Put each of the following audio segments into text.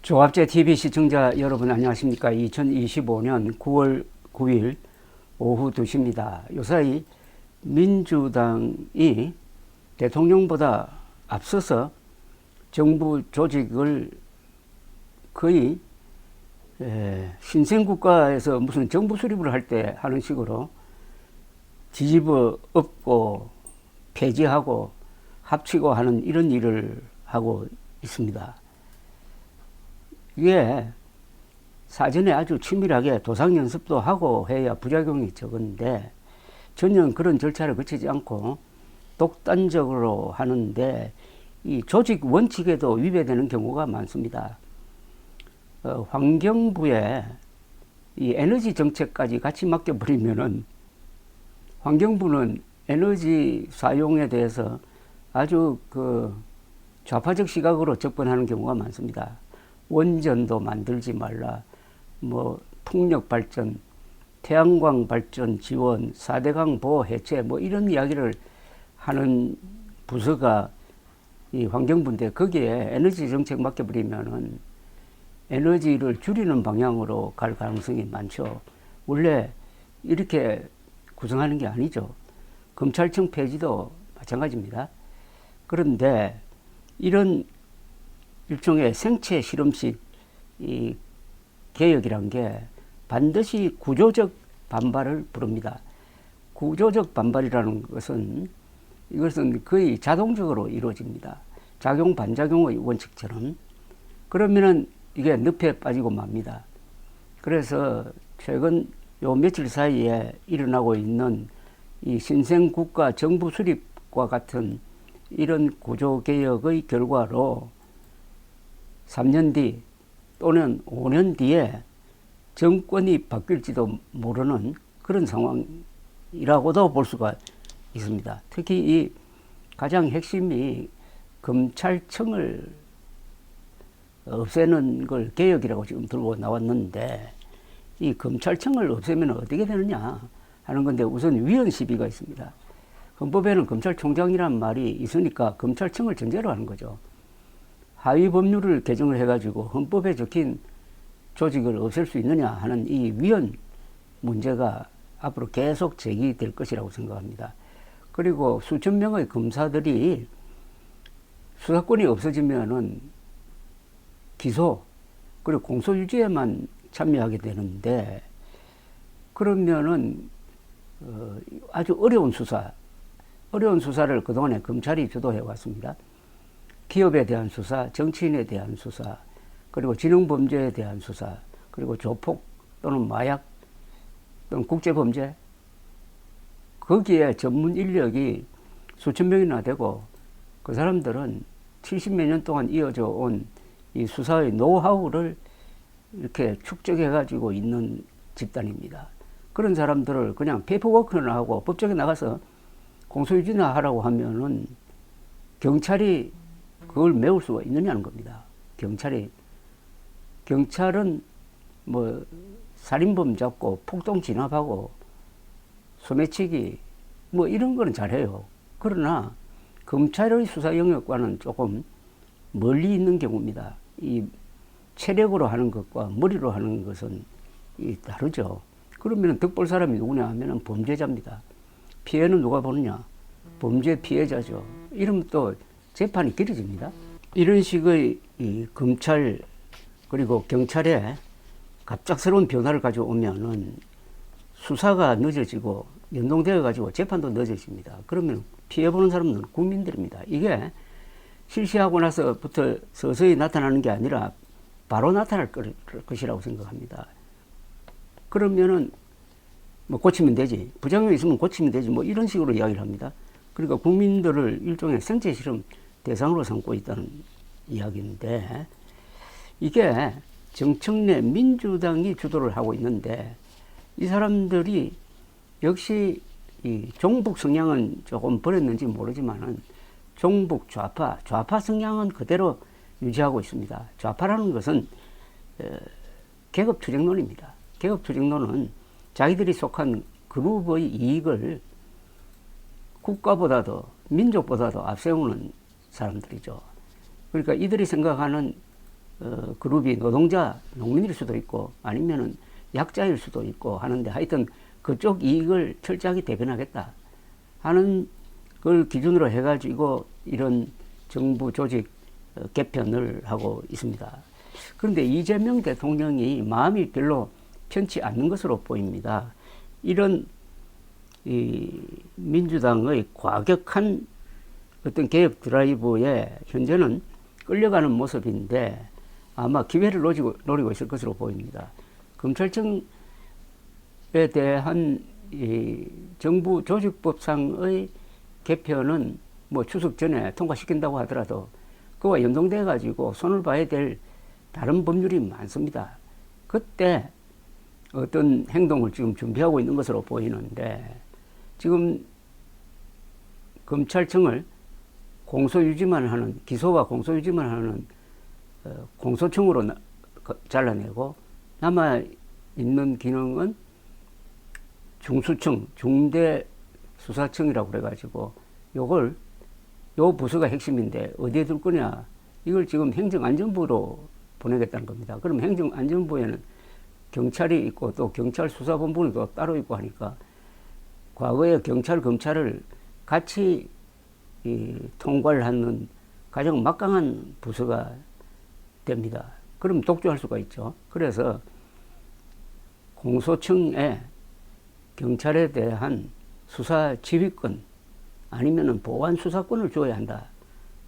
조합제 TV 시청자 여러분 안녕하십니까. 2025년 9월 9일 오후 2시입니다. 요사이 민주당이 대통령보다 앞서서 정부 조직을 거의 신생국가에서 무슨 정부 수립을 할 때 하는 식으로 뒤집어 엎고 폐지하고 합치고 하는 이런 일을 하고 있습니다. 이게 사전에 아주 치밀하게 도상 연습도 하고 해야 부작용이 적은데 전혀 그런 절차를 거치지 않고 독단적으로 하는데 이 조직 원칙에도 위배되는 경우가 많습니다. 환경부에 이 에너지 정책까지 같이 맡겨버리면은 환경부는 에너지 사용에 대해서 아주 좌파적 시각으로 접근하는 경우가 많습니다. 원전도 만들지 말라, 풍력 발전, 태양광 발전 지원, 4대강 보호 해체, 이런 이야기를 하는 부서가 이 환경부인데 거기에 에너지 정책 맡겨버리면은 에너지를 줄이는 방향으로 갈 가능성이 많죠. 원래 이렇게 구성하는 게 아니죠. 검찰청 폐지도 마찬가지입니다. 그런데 이런 일종의 생체 실험식 이 개혁이란 게 반드시 구조적 반발을 부릅니다. 구조적 반발이라는 것은 이것은 거의 자동적으로 이루어집니다. 작용 반작용의 원칙처럼. 그러면은 이게 늪에 빠지고 맙니다. 그래서 최근 요 며칠 사이에 일어나고 있는 이 신생국가 정부 수립과 같은 이런 구조개혁의 결과로 3년 뒤 또는 5년 뒤에 정권이 바뀔지도 모르는 그런 상황이라고도 볼 수가 있습니다. 특히 이 가장 핵심이 검찰청을 없애는 걸 개혁이라고 지금 들고 나왔는데 이 검찰청을 없애면 어떻게 되느냐 하는 건데 우선 위헌 시비가 있습니다. 헌법에는 검찰총장이란 말이 있으니까 검찰청을 전제로 하는 거죠. 하위 법률을 개정을 해가지고 헌법에 적힌 조직을 없앨 수 있느냐 하는 이 위헌 문제가 앞으로 계속 제기될 것이라고 생각합니다. 그리고 수천 명의 검사들이 수사권이 없어지면은 기소 그리고 공소유지에만 참여하게 되는데 그러면은 아주 어려운 수사를 그동안에 검찰이 주도해 왔습니다. 기업에 대한 수사, 정치인에 대한 수사, 그리고 진흥범죄에 대한 수사, 그리고 조폭 또는 마약 또는 국제범죄 거기에 전문 인력이 수천 명이나 되고 그 사람들은 70몇 년 동안 이어져 온 이 수사의 노하우를 이렇게 축적해 가지고 있는 집단입니다. 그런 사람들을 그냥 페이퍼워크나 하고 법정에 나가서 공소유지나 하라고 하면은 경찰이 그걸 메울 수가 있느냐는 겁니다. 경찰은 살인범 잡고 폭동 진압하고 소매치기 이런 거는 잘해요. 그러나 검찰의 수사 영역과는 조금 멀리 있는 경우입니다. 이 체력으로 하는 것과 머리로 하는 것은 다르죠. 그러면 득볼 사람이 누구냐 하면 범죄자입니다. 피해는 누가 보느냐? 범죄 피해자죠. 이러면 또 재판이 길어집니다. 이런 식의 이 검찰 그리고 경찰에 갑작스러운 변화를 가져오면은 수사가 늦어지고 연동되어 가지고 재판도 늦어집니다. 그러면 피해보는 사람은 국민들입니다. 이게 실시하고 나서부터 서서히 나타나는 게 아니라 바로 나타날 것이라고 생각합니다. 그러면은 고치면 되지. 부작용이 있으면 고치면 되지. 이런 식으로 이야기를 합니다. 그러니까 국민들을 일종의 생체 실험 대상으로 삼고 있다는 이야기인데 이게 정청래 민주당이 주도를 하고 있는데 이 사람들이 역시 이 종북 성향은 조금 버렸는지 모르지만은 종북 좌파 성향은 그대로 유지하고 있습니다. 좌파라는 것은 계급투쟁론입니다. 계급투쟁론은 자기들이 속한 그룹의 이익을 국가보다도 민족보다도 앞세우는 사람들이죠. 그러니까 이들이 생각하는 그룹이 노동자, 농민일 수도 있고 아니면은 약자일 수도 있고 하는데 하여튼 그쪽 이익을 철저하게 대변하겠다 하는 걸 기준으로 해가지고 이런 정부 조직 개편을 하고 있습니다. 그런데 이재명 대통령이 마음이 별로 편치 않는 것으로 보입니다. 이런 이 민주당의 과격한 어떤 개혁 드라이브에 현재는 끌려가는 모습인데 아마 기회를 노리고 있을 것으로 보입니다. 검찰청에 대한 이 정부 조직법상의 개편은 뭐 추석 전에 통과시킨다고 하더라도 그와 연동돼 가지고 손을 봐야 될 다른 법률이 많습니다. 그때 어떤 행동을 지금 준비하고 있는 것으로 보이는데 지금 검찰청을 공소유지만 하는, 기소와 공소유지만 하는 공소청으로 잘라내고 남아있는 기능은 중수청, 중대수사청이라고 그래가지고 요 부서가 핵심인데 어디에 둘 거냐, 이걸 지금 행정안전부로 보내겠다는 겁니다. 그럼 행정안전부에는 경찰이 있고 또 경찰수사본부는 또 따로 있고 하니까 과거에 경찰, 검찰을 같이 통과를 하는 가장 막강한 부서가 됩니다. 그럼 독주할 수가 있죠. 그래서 공소청에 경찰에 대한 수사 지휘권 아니면은 보안 수사권을 줘야 한다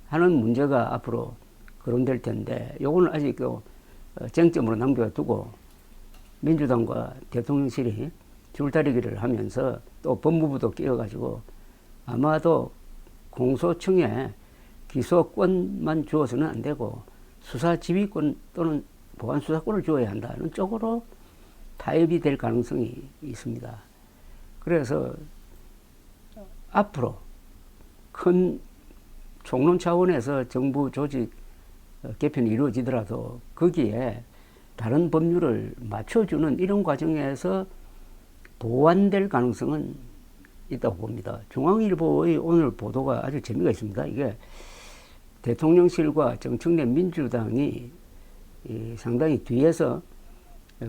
하는 문제가 앞으로 거론될 텐데 요거는 아직 쟁점으로 남겨두고 민주당과 대통령실이 줄다리기를 하면서 또 법무부도 끼어가지고 아마도 공소청에 기소권만 주어서는 안 되고 수사지휘권 또는 보안수사권을 주어야 한다는 쪽으로 타협이 될 가능성이 있습니다. 그래서 앞으로 큰 총론 차원에서 정부 조직 개편이 이루어지더라도 거기에 다른 법률을 맞춰주는 이런 과정에서 보완될 가능성은 있다고 봅니다. 중앙일보의 오늘 보도가 아주 재미가 있습니다. 이게 대통령실과 정청래 민주당이 상당히 뒤에서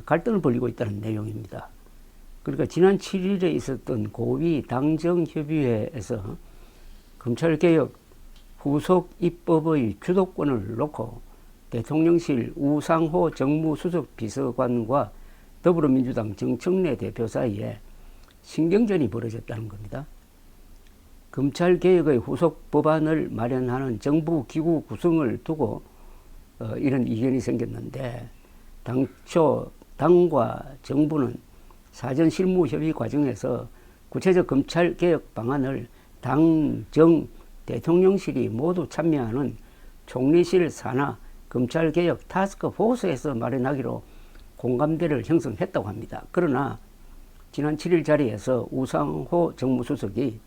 갈등을 벌이고 있다는 내용입니다. 그러니까 지난 7일에 있었던 고위 당정협의회에서 검찰개혁 후속 입법의 주도권을 놓고 대통령실 우상호 정무수석 비서관과 더불어민주당 정청래 대표 사이에 신경전이 벌어졌다는 겁니다. 검찰개혁의 후속 법안을 마련하는 정부 기구 구성을 두고 이런 이견이 생겼는데 당초 당과 정부는 사전 실무 협의 과정에서 구체적 검찰개혁 방안을 당, 정, 대통령실이 모두 참여하는 총리실 산하 검찰개혁 타스크포스에서 마련하기로 공감대를 형성했다고 합니다. 그러나 지난 7일 자리에서 우상호 정무수석이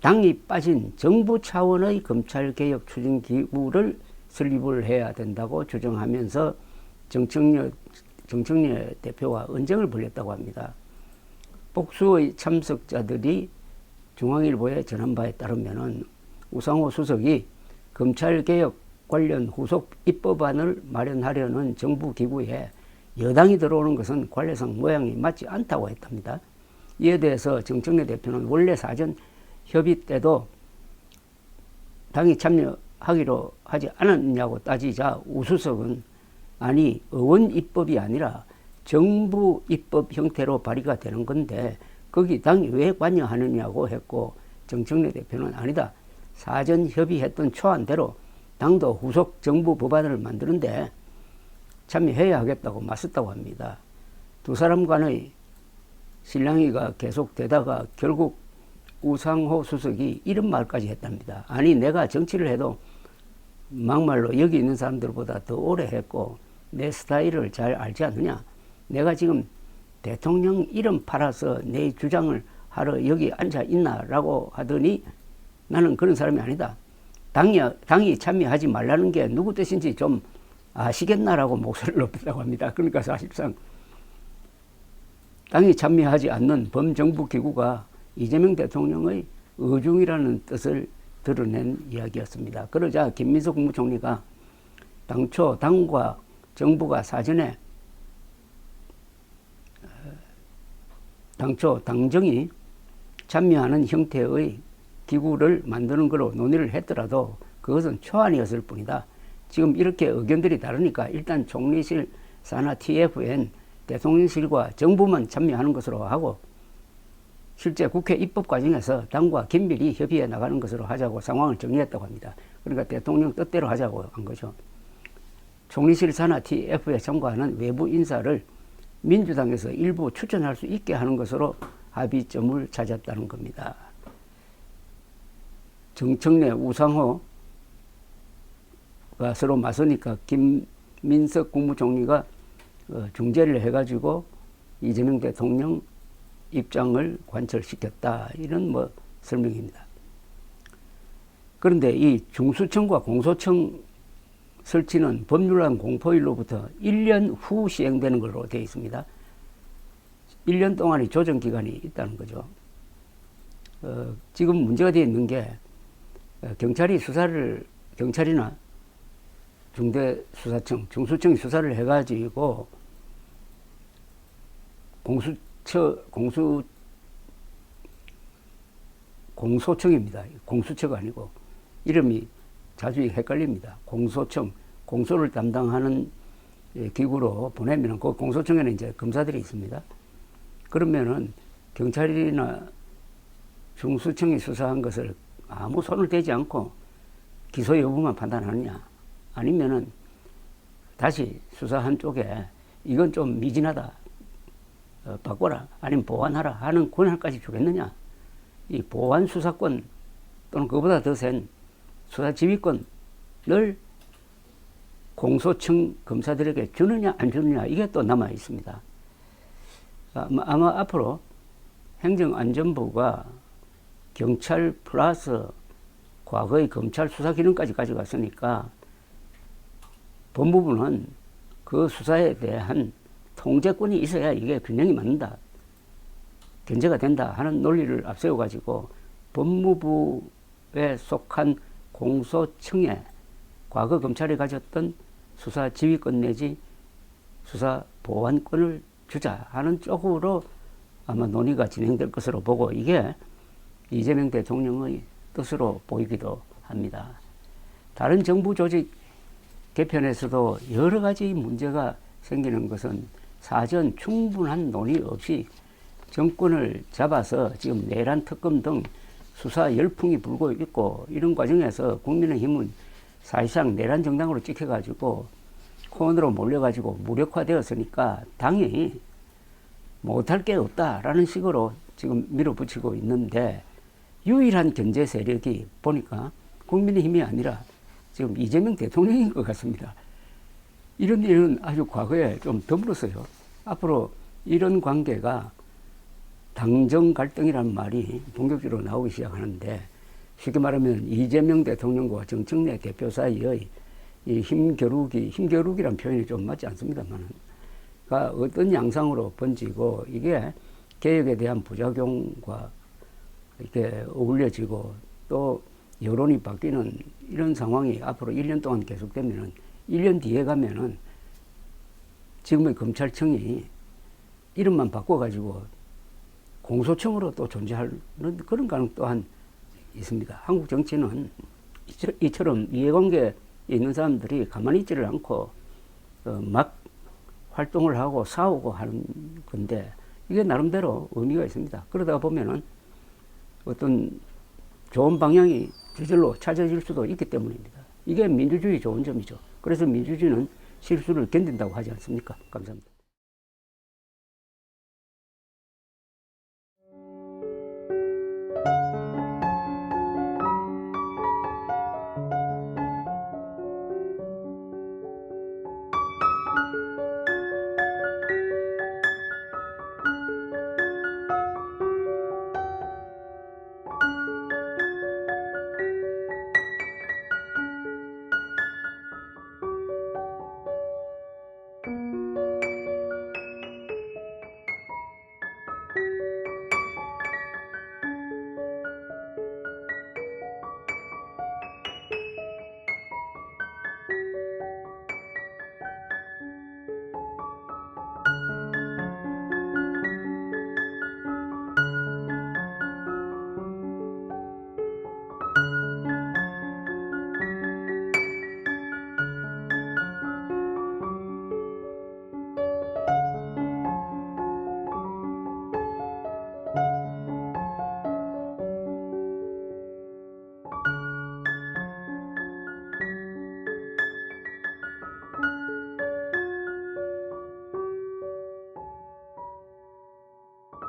당이 빠진 정부 차원의 검찰개혁 추진기구를 설립을 해야 된다고 주장하면서 정청래 대표와 언쟁을 벌였다고 합니다. 복수의 참석자들이 중앙일보에 전한 바에 따르면 우상호 수석이 검찰개혁 관련 후속 입법안을 마련하려는 정부 기구에 여당이 들어오는 것은 관례상 모양이 맞지 않다고 했답니다. 이에 대해서 정청래 대표는 원래 사전 협의 때도 당이 참여하기로 하지 않았냐고 따지자 우 수석은 아니 의원 입법이 아니라 정부 입법 형태로 발의가 되는 건데 거기 당이 왜 관여하느냐고 했고 정청래 대표는 아니다. 사전 협의했던 초안대로 당도 후속 정부 법안을 만드는데 참여해야 하겠다고 맞섰다고 합니다. 두 사람 간의 실랑이가 계속되다가 결국 우상호 수석이 이런 말까지 했답니다. 아니 내가 정치를 해도 막말로 여기 있는 사람들보다 더 오래 했고 내 스타일을 잘 알지 않느냐. 내가 지금 대통령 이름 팔아서 내 주장을 하러 여기 앉아 있나라고 하더니 나는 그런 사람이 아니다. 당이 참여하지 말라는 게 누구 뜻인지 좀 아시겠나라고 목소리를 높였다고 합니다. 그러니까 사실상 당이 참여하지 않는 범정부 기구가 이재명 대통령의 의중이라는 뜻을 드러낸 이야기였습니다. 그러자 김민석 국무총리가 당초 당과 정부가 사전에 당초 당정이 참여하는 형태의 기구를 만드는 걸로 논의를 했더라도 그것은 초안이었을 뿐이다. 지금 이렇게 의견들이 다르니까 일단 총리실 산하 TFN 대통령실과 정부만 참여하는 것으로 하고 실제 국회 입법 과정에서 당과 긴밀히 협의해 나가는 것으로 하자고 상황을 정리했다고 합니다. 그러니까 대통령 뜻대로 하자고 한 거죠. 총리실 산하 TF에 참가하는 외부 인사를 민주당에서 일부 추천할 수 있게 하는 것으로 합의점을 찾았다는 겁니다. 정청래, 우상호가 서로 맞서니까 김민석 국무총리가 중재를 해가지고 이재명 대통령 입장을 관철시켰다. 이런 설명입니다. 그런데 이 중수청과 공소청 설치는 법률안 공포일로부터 1년 후 시행되는 걸로 되어 있습니다. 1년 동안의 조정기간이 있다는 거죠. 지금 문제가 되어 있는 게 경찰이나 중대수사청, 중수청이 수사를 해가지고 공소청입니다. 공수처가 아니고 이름이 자주 헷갈립니다. 공소청, 공소를 담당하는 기구로 보내면 그 공소청에는 이제 검사들이 있습니다. 그러면은 경찰이나 중수청이 수사한 것을 아무 손을 대지 않고 기소 여부만 판단하느냐, 아니면은 다시 수사한 쪽에 이건 좀 미진하다, 바꿔라, 아니면 보완하라 하는 권한까지 주겠느냐. 이 보완 수사권 또는 그보다 더 센 수사 지휘권을 공소청 검사들에게 주느냐 안 주느냐, 이게 또 남아 있습니다. 아마 앞으로 행정안전부가 경찰 플러스 과거의 검찰 수사 기능까지 가져갔으니까 법무부는 그 수사에 대한 통제권이 있어야 이게 균형이 맞는다, 견제가 된다 하는 논리를 앞세워 가지고 법무부에 속한 공소청에 과거 검찰이 가졌던 수사 지휘권 내지 수사 보완권을 주자 하는 쪽으로 아마 논의가 진행될 것으로 보고, 이게 이재명 대통령의 뜻으로 보이기도 합니다. 다른 정부 조직 개편에서도 여러 가지 문제가 생기는 것은 사전 충분한 논의 없이 정권을 잡아서 지금 내란 특검 등 수사 열풍이 불고 있고, 이런 과정에서 국민의힘은 사실상 내란 정당으로 찍혀가지고 코너로 몰려가지고 무력화되었으니까 당연히 못할 게 없다라는 식으로 지금 밀어붙이고 있는데, 유일한 견제 세력이 보니까 국민의힘이 아니라 지금 이재명 대통령인 것 같습니다. 이런 일은 아주 과거에 좀 드물었어요. 앞으로 이런 관계가 당정 갈등이라는 말이 본격적으로 나오기 시작하는데, 쉽게 말하면 이재명 대통령과 정청래 대표 사이의 이 힘겨루기란 표현이 좀 맞지 않습니다만, 어떤 양상으로 번지고 이게 개혁에 대한 부작용과 이렇게 어울려지고 또 여론이 바뀌는 이런 상황이 앞으로 1년 동안 계속되면은 1년 뒤에 가면은 지금의 검찰청이 이름만 바꿔가지고 공소청으로 또 존재하는 그런 가능 또한 있습니다. 한국 정치는 이처럼 이해관계에 있는 사람들이 가만히 있지를 않고 막 활동을 하고 싸우고 하는 건데, 이게 나름대로 의미가 있습니다. 그러다 보면은 어떤 좋은 방향이 저절로 찾아질 수도 있기 때문입니다. 이게 민주주의 좋은 점이죠. 그래서 민주주의는 실수를 견딘다고 하지 않습니까? 감사합니다.